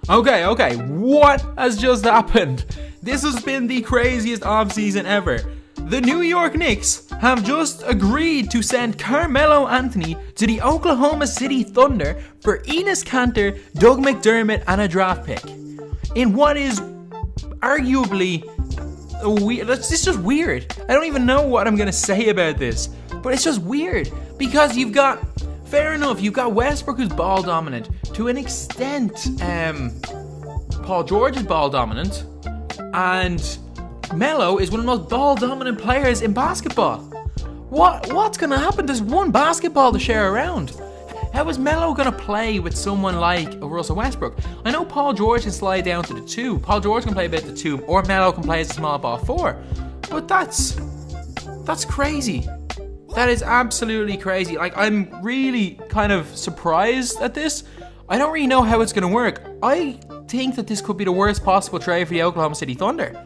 Okay, what has just happened? This has been the craziest offseason ever. The New York Knicks have just agreed to send Carmelo Anthony to the Oklahoma City Thunder for Enes Kanter, Doug McDermott, and a draft pick. In what is arguably weird, it's just weird. I don't even know what I'm going to say about this, but it's just weird because you've got, fair enough, you've got Westbrook who's ball dominant. To an extent, Paul George is ball dominant, and Melo is one of the most ball-dominant players in basketball. What's going to happen? There's one basketball to share around. How is Melo going to play with someone like Russell Westbrook? I know Paul George can slide down to the 2. Paul George can play a bit the 2, or Melo can play as a small ball 4. But that's crazy. That is absolutely crazy. Like, I'm really kind of surprised at this. I don't really know how it's going to work. I think that this could be the worst possible trade for the Oklahoma City Thunder.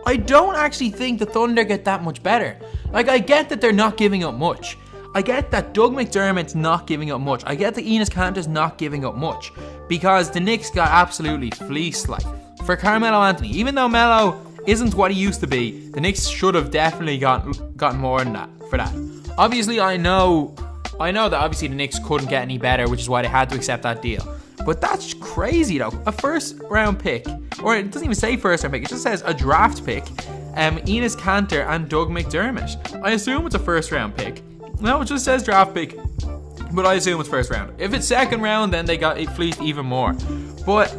I don't actually think the Thunder get that much better. Like, I get that they're not giving up much. I get that Doug McDermott's not giving up much. I get that Enes Kanter's not giving up much. Because the Knicks got absolutely fleeced, like, for Carmelo Anthony. Even though Melo isn't what he used to be, the Knicks should have definitely gotten more than that for that. Obviously, I know that obviously the Knicks couldn't get any better, which is why they had to accept that deal. But that's crazy though. A first round pick, or it doesn't even say first round pick, it just says a draft pick. Enes Kanter and Doug McDermott. I assume it's a first round pick. No, it just says draft pick, but I assume it's first round. If it's second round, then they got fleeced even more. But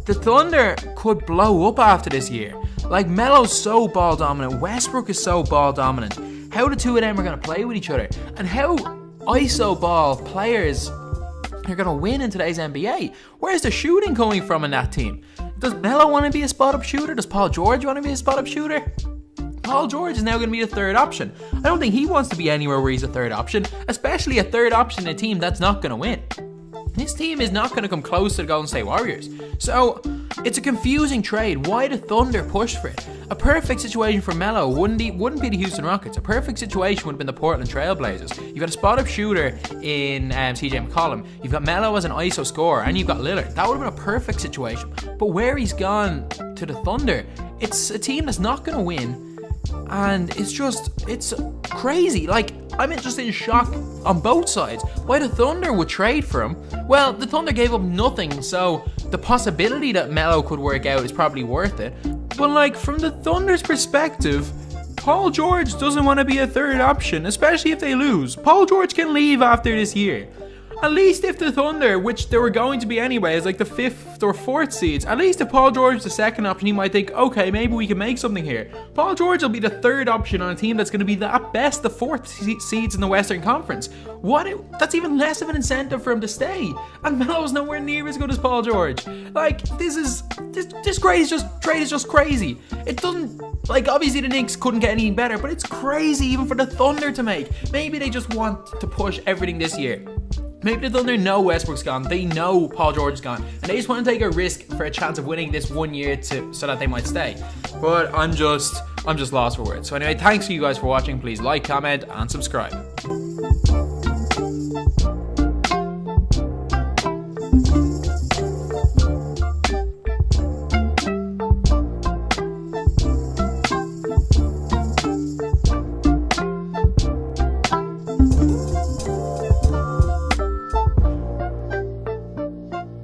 the Thunder could blow up after this year. Like, Melo's so ball dominant, Westbrook is so ball dominant. How the two of them are going to play with each other, and how ISO ball players are going to win in today's NBA. Where's the shooting coming from in that team? Does Melo want to be a spot-up shooter? Does Paul George want to be a spot-up shooter? Paul George is now going to be the third option. I don't think he wants to be anywhere where he's a third option, especially a third option in a team that's not going to win. This team is not going to come close to the Golden State Warriors. So, it's a confusing trade. Why the Thunder push for it? A perfect situation for Melo wouldn't be the Houston Rockets. A perfect situation would have been the Portland Trail Blazers. You've got a spot-up shooter in CJ McCollum. You've got Melo as an ISO scorer, and you've got Lillard. That would have been a perfect situation. But where he's gone to the Thunder, it's a team that's not going to win. And it's crazy. Like, I'm just in shock on both sides. Why the Thunder would trade for him? Well, the Thunder gave up nothing, so the possibility that Melo could work out is probably worth it. But, like, from the Thunder's perspective, Paul George doesn't want to be a third option, especially if they lose. Paul George can leave after this year. At least if the Thunder, which they were going to be anyway, is like the 5th or 4th seeds, at least if Paul George is the second option, he might think, okay, maybe we can make something here. Paul George will be the third option on a team that's going to be at best the 4th seeds in the Western Conference. That's even less of an incentive for him to stay. And Melo's nowhere near as good as Paul George. Like, this trade is just crazy. It doesn't, like, obviously the Knicks couldn't get anything better, but it's crazy even for the Thunder to make. Maybe they just want to push everything this year. Maybe the Thunder know Westbrook's gone, they know Paul George is gone, and they just want to take a risk for a chance of winning this 1 year so that they might stay. But I'm just lost for words. So anyway, thanks to you guys for watching. Please like, comment, and subscribe.